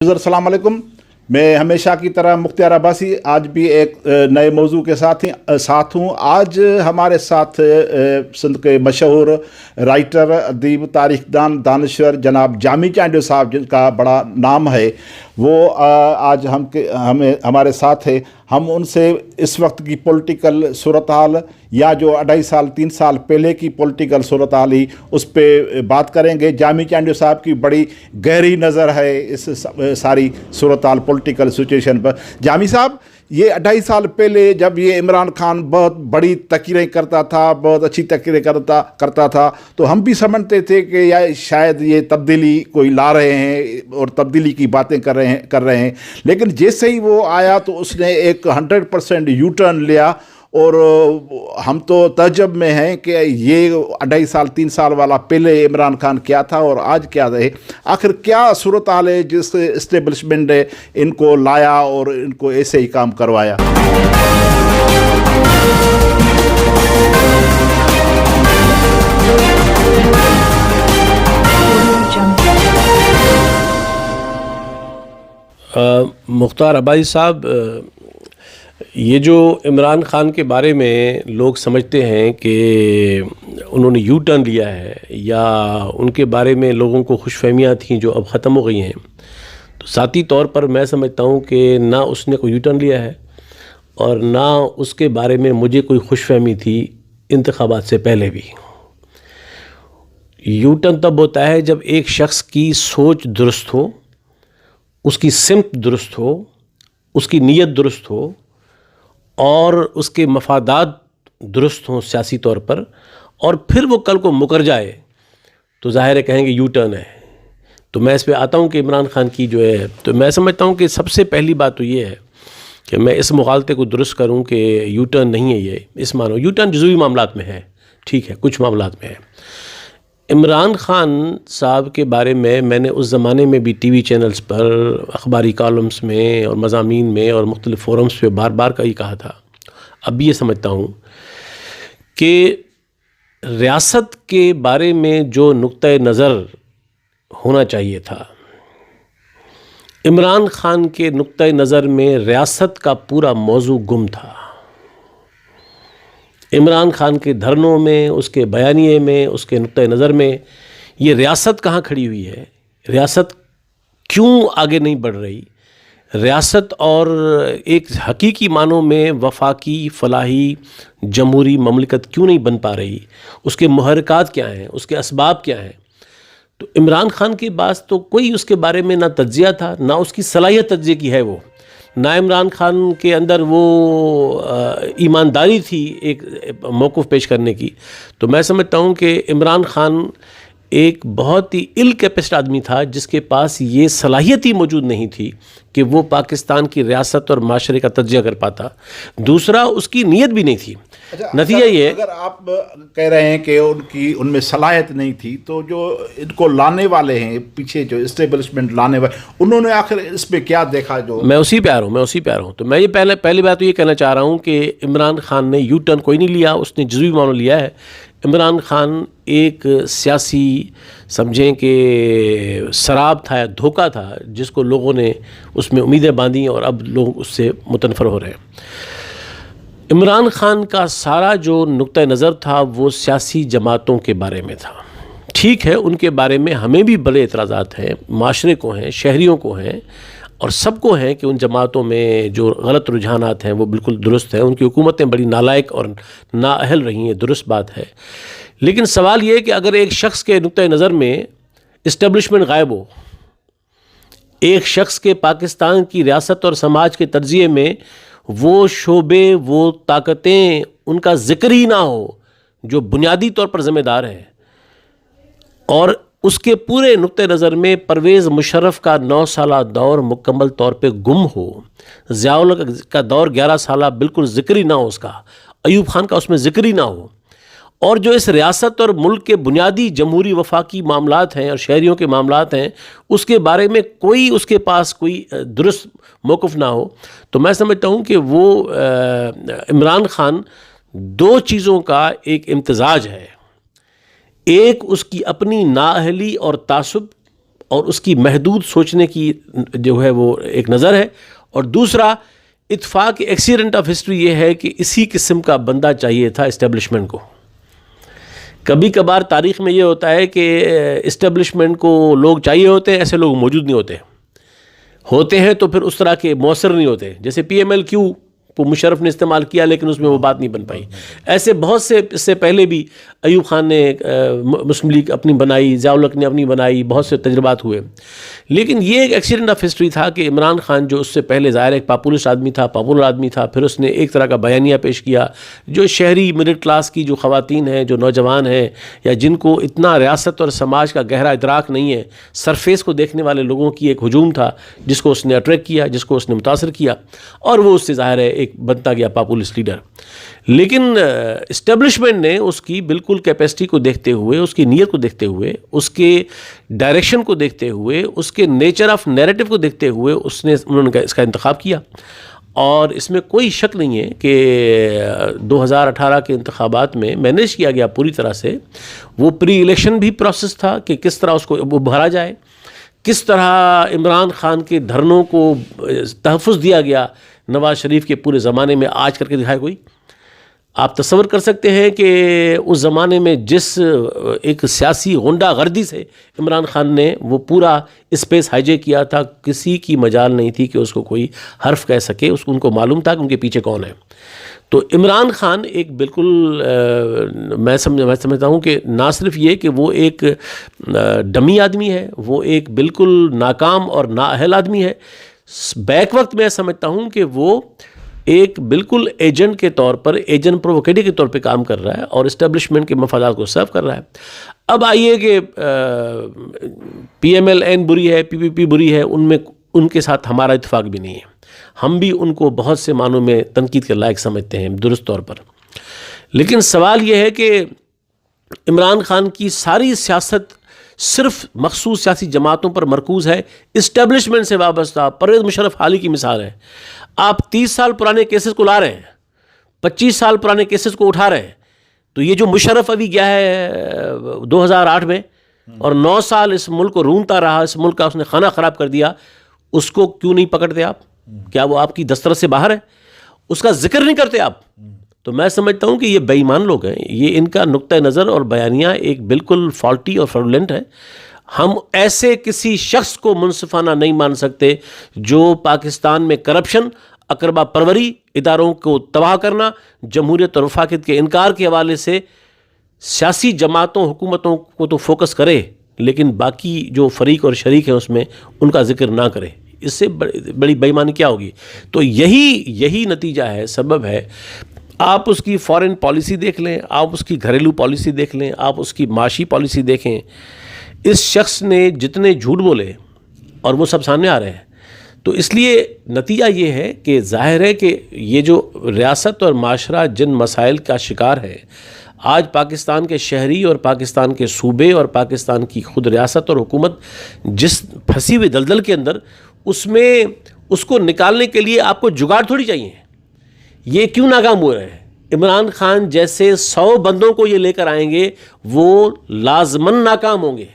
अस्सलाम वालेकुम। मैं हमेशा की तरह मुख्तियार अब्बासी आज भी एक नए मौजू के साथ हूँ। आज हमारे साथ सिंध के मशहूर राइटर, अदीब, तारीखदान, दानिश्वर जनाब जामी चांडियो साहब, जिनका बड़ा नाम है, वो आज हमारे साथ है। हम उनसे इस वक्त की पॉलिटिकल सूरत हाल या जो 2.5-3 साल पहले की पॉलिटिकल सूरत हाल ही उस पर बात करेंगे। जामी चांडियो साहब की बड़ी गहरी नज़र है इस सारी सूरत हाल पॉलिटिकल सिचुएशन पर। जामी साहब, ये 2.5 साल पहले जब ये इमरान खान बहुत बड़ी तकरीरें करता था, बहुत अच्छी तकरीरें करता था, तो हम भी समझते थे कि या शायद ये तब्दीली कोई ला रहे हैं और तब्दीली की बातें कर रहे हैं। लेकिन जैसे ही वो आया तो उसने एक 100% यू टर्न लिया और हम तो तअज्जुब में हैं कि ये 2.5-3 साल वाला पहले इमरान खान क्या था और आज क्या है। आखिर क्या सूरत हाल है जिस इस्टेब्लिशमेंट ने इनको लाया और इनको ऐसे ही काम करवाया? मुख्तार अब्बासी साहब, ये जो इमरान खान के बारे में लोग समझते हैं कि उन्होंने यू टर्न लिया है या उनके बारे में लोगों को खुशफहमियाँ थीं जो अब ख़त्म हो गई हैं, तो ज़ाती तौर पर मैं समझता हूँ कि ना उसने कोई यू टर्न लिया है और ना उसके बारे में मुझे कोई खुशफहमी थी इंतखाबात से पहले भी। यू टर्न तब होता है जब एक शख्स की सोच दुरुस्त हो, उसकी सिमत दुरुस्त हो, उसकी नीयत दुरुस्त हो और उसके मफादात दुरुस्त हों सियासी तौर पर, और फिर वो कल को मुकर जाए तो ज़ाहिर है कहेंगे यू टर्न है। तो मैं इस पे आता हूँ कि इमरान खान की जो है, तो मैं समझता हूँ कि सबसे पहली बात तो ये है कि मैं इस मुगालते को दुरुस्त करूँ कि यू टर्न नहीं है ये। इस मानो यू टर्न जुज़वी मामलात में है, ठीक है, कुछ मामलात में है। इमरान खान साहब के बारे में मैंने उस ज़माने में भी टीवी चैनल्स पर, अखबारी कॉलम्स में और मज़ामीन में और मुख्तलिफ़ फोरम्स पे बार बार का ही कहा था। अब भी ये समझता हूँ कि रियासत के बारे में जो नुक्ता नज़र होना चाहिए था, इमरान खान के नुक्ता नज़र में रियासत का पूरा मौजू गुम था। इमरान खान के धरनों में, उसके बयानिए में, उसके नुक्ते नज़र में ये रियासत कहाँ खड़ी हुई है, रियासत क्यों आगे नहीं बढ़ रही, रियासत और एक हकीकी मानों में वफाकी फलाही जमहूरी ममलिकत क्यों नहीं बन पा रही, उसके मुहर्रिकात क्या हैं, उसके असबाब क्या हैं। तो इमरान खान के पास तो कोई उसके बारे में ना तज्जिया था, ना उसकी सलाहियत तज्जिए की है वो, ना इमरान खान के अंदर वो ईमानदारी थी एक मौक़िफ़ पेश करने की। तो मैं समझता हूँ कि इमरान खान एक बहुत ही इल कैपेसिटी आदमी था जिसके पास ये सलाहियत ही मौजूद नहीं थी कि वो पाकिस्तान की रियासत और माशरे का तज्जिया कर पाता। दूसरा, उसकी नीयत भी नहीं थी। नतीजा ये, अगर आप कह रहे हैं कि उनमें सलाहियत नहीं थी, तो जो इनको लाने वाले हैं, पीछे जो इस्टेब्लिशमेंट लाने वाले, उन्होंने आखिर इस पे क्या देखा? जो मैं उसी पे आ रहा हूँ। तो मैं ये पहली बात तो ये कहना चाह रहा हूँ कि इमरान खान ने यू टर्न कोई नहीं लिया, उसने जुज़वी मानो लिया है। इमरान खान एक सियासी, समझें कि शराब था, धोखा था, जिसको लोगों ने उसमें उम्मीदें बांधी और अब लोग उससे मुतनफ़र हो रहे हैं। इमरान खान का सारा जो नुक्ता नज़र था वो सियासी जमातों के बारे में था। ठीक है, उनके बारे में हमें भी बड़े एतराज़ात हैं, माशरे को हैं, शहरियों को हैं और सबको हैं कि उन जमातों में जो गलत रुझानात हैं वो बिल्कुल दुरुस्त हैं, उनकी हुकूमतें बड़ी नालायक और नाअहल रही हैं, दुरुस्त बात है। लेकिन सवाल ये है कि अगर एक शख्स के नुक्ता नज़र में इस्टेब्लिशमेंट गायब हो, एक शख्स के पाकिस्तान की रियासत और समाज के तर्जिए में वो शोबे, वो ताकतें, उनका ज़िक्र ही ना हो जो बुनियादी तौर पर ज़िम्मेदार हैं, और उसके पूरे नुक्ते नज़र में परवेज़ मुशर्रफ का 9 साला दौर मुकम्मल तौर पे गुम हो, ज़ियाउल का दौर 11 साला बिल्कुल ज़िक्र ही ना हो उसका, अयूब खान का उसमें ज़िक्र ही ना हो, और जो इस रियासत और मुल्क के बुनियादी जमहूरी वफाकी मामलात हैं और शहरियों के मामलात हैं उसके बारे में कोई उसके पास कोई दुरुस्त मौक़िफ़ ना हो, तो मैं समझता हूँ कि वो इमरान खान दो चीज़ों का एक इम्तिजाज है। एक उसकी अपनी नाअहली और तासुब اور اس کی محدود سوچنے کی جو ہے وہ ایک نظر ہے، اور دوسرا اتفاق ایکسیڈنٹ آف ہسٹری یہ ہے کہ اسی قسم کا بندہ چاہیے تھا اسٹیبلشمنٹ کو. کبھی کبھار تاریخ میں یہ ہوتا ہے کہ اسٹیبلشمنٹ کو لوگ چاہیے ہوتے ہیں، ایسے لوگ موجود نہیں ہوتے ہیں تو پھر اس طرح کے مؤثر نہیں ہوتے. جیسے پی ایم ایل کیو کو مشرف نے استعمال کیا لیکن اس میں وہ بات نہیں بن پائی. ایسے بہت سے اس سے پہلے بھی ایوب خان نے مسلم لیگ اپنی بنائی، ضیاء الحق نے اپنی بنائی، بہت سے تجربات ہوئے. لیکن یہ ایک ایکسیڈنٹ آف ہسٹری تھا کہ عمران خان جو اس سے پہلے ظاہر ایک پاپولسٹ آدمی تھا، پاپولر آدمی تھا، پھر اس نے ایک طرح کا بیانیہ پیش کیا جو شہری مڈل کلاس کی جو خواتین ہیں، جو نوجوان ہیں، یا جن کو اتنا ریاست اور سماج کا گہرا ادراک نہیں ہے، سرفیس کو دیکھنے والے لوگوں کی ایک ہجوم تھا جس کو اس نے اٹریکٹ کیا، جس کو اس نے متاثر کیا، اور وہ اس سے ظاہر ہے ایک بنتا گیا پاپولسٹ لیڈر. لیکن اسٹیبلشمنٹ نے اس کی بالکل کیپیسٹی کو دیکھتے ہوئے، اس کی نیت کو دیکھتے ہوئے، اس کے ڈائریکشن کو دیکھتے ہوئے، اس کے نیچر آف نیریٹو کو دیکھتے ہوئے انہوں نے اس کا انتخاب کیا. اور اس میں کوئی شک نہیں ہے کہ 2018 کے انتخابات میں مینیج کیا گیا پوری طرح سے. وہ پری الیکشن بھی پروسیس تھا کہ کس طرح اس کو ابھارا جائے، کس طرح عمران خان کے دھرنوں کو تحفظ دیا گیا نواز شریف کے پورے زمانے میں آج کر کے دکھائے کوئی. آپ تصور کر سکتے ہیں کہ اس زمانے میں جس ایک سیاسی غنڈہ گردی سے عمران خان نے وہ پورا اسپیس ہائیجیک کیا تھا، کسی کی مجال نہیں تھی کہ اس کو کوئی حرف کہہ سکے. ان کو معلوم تھا کہ ان کے پیچھے کون ہے. تو عمران خان ایک بالکل میں سمجھتا ہوں کہ نہ صرف یہ کہ وہ ایک ڈمی آدمی ہے، وہ ایک بالکل ناکام اور نااہل آدمی ہے. بیک وقت میں سمجھتا ہوں کہ وہ ایک بالکل ایجنٹ کے طور پر، ایجنٹ پرووکیٹر کے طور پہ کام کر رہا ہے اور اسٹیبلشمنٹ کے مفادات کو سرو کر رہا ہے. اب آئیے کہ پی ایم ایل این بری ہے، پی پی پی بری ہے، ان کے ساتھ ہمارا اتفاق بھی نہیں ہے. ہم بھی ان کو بہت سے معنوں میں تنقید کے لائق سمجھتے ہیں درست طور پر. لیکن سوال یہ ہے کہ عمران خان کی ساری سیاست صرف مخصوص سیاسی جماعتوں پر مرکوز ہے، اسٹیبلشمنٹ سے وابستہ. پرویز مشرف حال ہی کی مثال ہے. آپ 30 سال پرانے کیسز کو لا رہے ہیں، 25 سال پرانے کیسز کو اٹھا رہے ہیں. تو یہ جو مشرف ابھی گیا ہے 2008 میں اور 9 سال اس ملک کو رونتا رہا، اس ملک کا اس نے خانہ خراب کر دیا، اس کو کیوں نہیں پکڑتے آپ؟ کیا وہ آپ کی دسترس سے باہر ہے؟ اس کا ذکر نہیں کرتے آپ؟ تو میں سمجھتا ہوں کہ یہ بے ایمان لوگ ہیں. یہ ان کا نقطہ نظر اور بیانیہ ایک بالکل فالٹی اور فرولنٹ ہے. ہم ایسے کسی شخص کو منصفانہ نہیں مان سکتے جو پاکستان میں کرپشن، اقربا پروری، اداروں کو تباہ کرنا، جمہوریت اور وفاقیت کے انکار کے حوالے سے سیاسی جماعتوں، حکومتوں کو تو فوکس کرے لیکن باقی جو فریق اور شریک ہیں اس میں ان کا ذکر نہ کرے. اس سے بڑی بے ایمانی کیا ہوگی؟ تو یہی نتیجہ ہے، سبب ہے. آپ اس کی فارن پالیسی دیکھ لیں، آپ اس کی گھریلو پالیسی دیکھ لیں، آپ اس کی معاشی پالیسی دیکھیں. اس شخص نے جتنے جھوٹ بولے اور وہ سب سامنے آ رہے ہیں. تو اس لیے نتیجہ یہ ہے کہ ظاہر ہے کہ یہ جو ریاست اور معاشرہ جن مسائل کا شکار ہے، آج پاکستان کے شہری اور پاکستان کے صوبے اور پاکستان کی خود ریاست اور حکومت جس پھنسی ہوئی دلدل کے اندر، اس میں اس کو نکالنے کے لیے آپ کو جگاڑ تھوڑی چاہیے. یہ کیوں ناکام ہو رہے ہیں؟ عمران خان جیسے 100 بندوں کو یہ لے کر آئیں گے وہ لازماً ناکام ہوں گے،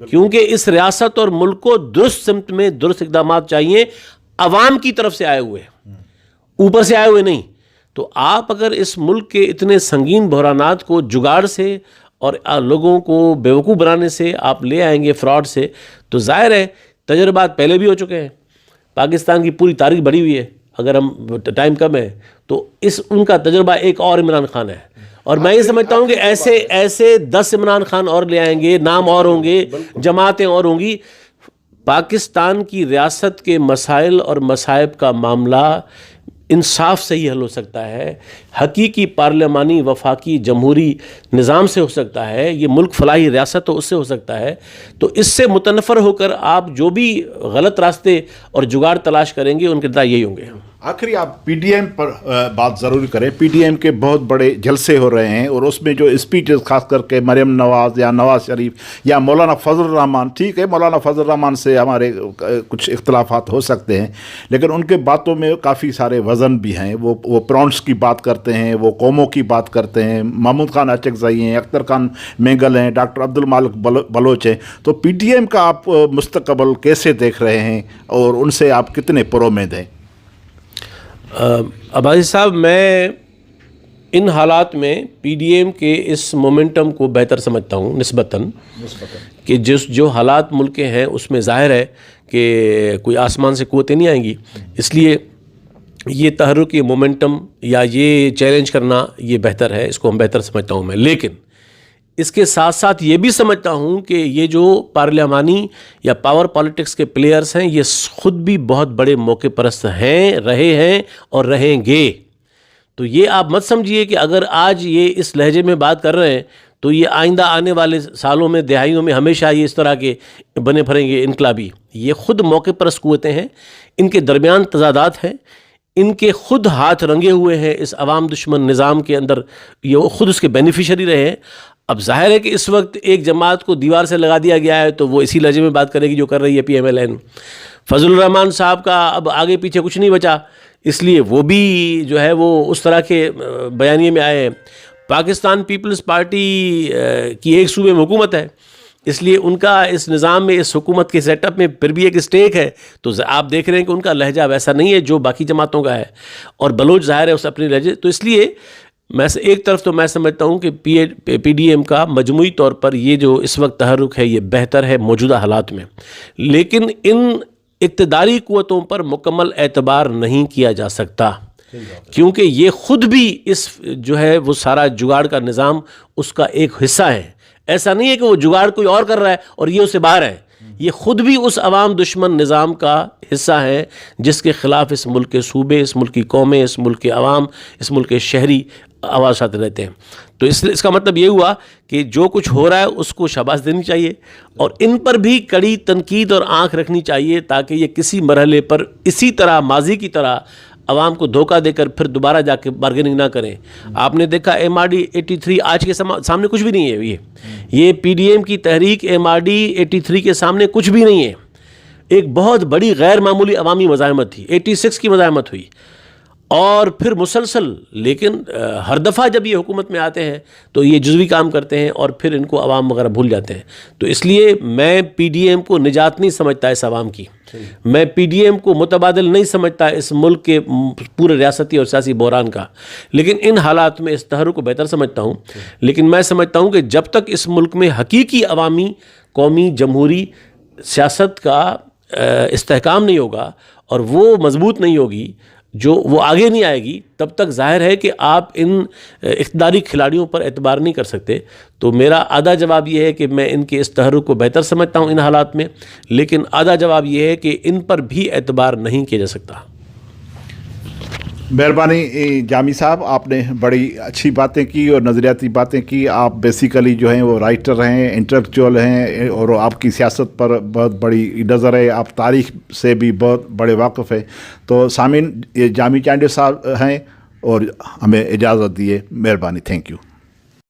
کیونکہ اس ریاست اور ملک کو درست سمت میں درست اقدامات چاہیے، عوام کی طرف سے آئے ہوئے، اوپر سے آئے ہوئے نہیں. تو آپ اگر اس ملک کے اتنے سنگین بحرانات کو جگاڑ سے اور لوگوں کو بیوقوف بنانے سے آپ لے آئیں گے، فراڈ سے، تو ظاہر ہے تجربات پہلے بھی ہو چکے ہیں. پاکستان کی پوری تاریخ بڑھی ہوئی ہے، اگر ہم ٹائم کم ہے تو ان کا تجربہ ایک اور عمران خان ہے. اور میں یہ سمجھتا ہوں کہ ایسے 10 عمران خان اور لے آئیں گے، نام اور ہوں گے، جماعتیں اور ہوں گی. پاکستان کی ریاست کے مسائل اور مصائب کا معاملہ انصاف سے ہی حل ہو سکتا ہے، حقیقی پارلیمانی وفاقی جمہوری نظام سے ہو سکتا ہے، یہ ملک فلاحی ریاست ہو اس سے ہو سکتا ہے. تو اس سے متنفر ہو کر آپ جو بھی غلط راستے اور جگاڑ تلاش کریں گے ان کے نتائج یہی ہوں گے. आखिरी आप पीडीएम पर बात ज़रूर करें। पीडीएम के बहुत बड़े जलसे हो रहे हैं और उसमें जो स्पीचेस खास करके मरियम नवाज़ या नवाज़ शरीफ या मौलाना फजल रहमान, ठीक है मौलाना फजल रहमान से हमारे कुछ इख्तलाफात हो सकते हैं, लेकिन उनके बातों में काफ़ी सारे वज़न भी हैं। वो प्रॉन्स की बात करते हैं, वो कौमों की बात करते हैं। महमूद खान अचकज़ई हैं, अख्तर खान मेंगल हैं, डॉक्टर अब्दुल मालिक बलोच हैं। तो पीडीएम का आप मुस्तकबल कैसे देख रहे हैं और उनसे आप कितने पुरोमेद हैं? अब्बासी साहब, मैं इन हालात में पीडीएम के इस मोमेंटम को बेहतर समझता हूँ निस्बतन कि जो हालात मुल्क के हैं उसमें ज़ाहिर है कि कोई आसमान से क़ुव्वतें नहीं आएंगी, इसलिए ये तहर्रुक, ये मोमेंटम या ये चैलेंज करना ये बेहतर है, इसको हम बेहतर समझता हूँ मैं। लेकिन इसके साथ साथ ये भी समझता हूँ कि ये जो पार्लियामानी या पावर पॉलिटिक्स के प्लेयर्स हैं ये ख़ुद भी बहुत बड़े मौके परस्त हैं, रहे हैं और रहेंगे। तो ये आप मत समझिए कि अगर आज ये इस लहजे में बात कर रहे हैं तो ये आइंदा आने वाले सालों में, दिहाइयों में हमेशा ये इस तरह के बने फरेंगे इनकलाबी। ये ख़ुद मौके परस्त क़ुव्वतें हैं, इनके दरमियान तज़ादात हैं, इनके खुद हाथ रंगे हुए हैं इस अवाम दुश्मन निज़ाम के अंदर, ये खुद उसके बेनिफिशरी रहे हैं। अब जाहिर है कि इस वक्त एक जमात को दीवार से लगा दिया गया है तो वो इसी लहजे में बात करेगी जो कर रही है PMLN। फजल रहमान साहब का अब आगे पीछे कुछ नहीं बचा, इसलिए वो भी जो है वो उस तरह के बयानिए में आए हैं। पाकिस्तान पीपल्स पार्टी की एक सूबे में हुकूमत है, इसलिए उनका इस निज़ाम में, इस हुकूमत के सेटअप में फिर भी एक स्टेक है। तो आप देख रहे हैं कि उनका लहजा वैसा नहीं है जो बाकी जमातों का है, और बलोच ज़ाहिर है उस अपने लहजे। तो इसलिए मैं एक तरफ तो मैं समझता हूँ कि पीडीएम का मजमूई तौर पर ये जो इस वक्त तहर्रुक है ये बेहतर है मौजूदा हालात में, लेकिन इन इक़्तिदारी क़ुव्वतों पर मुकम्मल एतबार नहीं किया जा सकता, क्योंकि ये ख़ुद भी इस जो है वो सारा जुगाड़ का निज़ाम उसका एक हिस्सा है। ऐसा नहीं है कि वो जुगाड़ कोई और कर रहा है और ये उससे बाहर है, ये ख़ुद भी उस अवाम दुश्मन निज़ाम का हिस्सा है जिसके ख़िलाफ़ इस मुल्क के सूबे, इस मुल्क की कौमें, इस मुल्क के अवाम, इस मुल्क के शहरी आवाज़ उठाते रहते हैं। तो इसका मतलब ये हुआ कि जो कुछ हो रहा है उसको शाबाश देनी चाहिए और इन पर भी कड़ी तनकीद और आँख रखनी चाहिए, ताकि ये किसी मरहले पर इसी तरह माजी की तरह आवाम को धोखा देकर फिर दोबारा जाके बार्गेनिंग ना करें। आपने देखा MRD 83 आज के सामने कुछ भी नहीं है। ये PDM की तहरीक MRD 83 के सामने कुछ भी नहीं है। एक बहुत बड़ी गैर मामूली अवामी मज़ाहमत थी, 86 की मज़ाहमत हुई और फिर मुसलसल, लेकिन हर दफ़ा जब ये हुकूमत में आते हैं तो ये जुज़वी काम करते हैं और फिर इनको अवाम वगैरह भूल जाते हैं। तो इसलिए मैं PDM को निजात नहीं समझता इस अवाम की, मैं PDM को मुतबादिल नहीं समझता इस मुल्क के पूरे रियासती और सियासी बहरान का, लेकिन इन हालात में इस तहर्रुक को बेहतर समझता हूँ। लेकिन मैं समझता हूँ कि जब तक इस मुल्क में हकीकी अवामी, कौमी, जमहूरी सियासत का इस्तेहकाम नहीं होगा और वो मजबूत नहीं होगी, जो वो आगे नहीं आएगी, तब तक जाहिर है कि आप इन इक़्तिदारी खिलाड़ियों पर एतबार नहीं कर सकते। तो मेरा आधा जवाब ये है कि मैं इनके इस तहर्रुक को बेहतर समझता हूँ इन हालात में, लेकिन आधा जवाब ये है कि इन पर भी एतबार नहीं किया जा सकता। मेहरबानी जामी साहब, आपने बड़ी अच्छी बातें की और नज़रियाती बातें की। आप बेसिकली जो हैं वो राइटर हैं, इंटेलेक्चुअल हैं और आपकी सियासत पर बहुत बड़ी नज़र है, आप तारीख़ से भी बहुत बड़े वाक़िफ़ हैं। तो सामीन, ये जामी चांडे साहब हैं और हमें इजाज़त दिए। मेहरबानी, थैंक यू।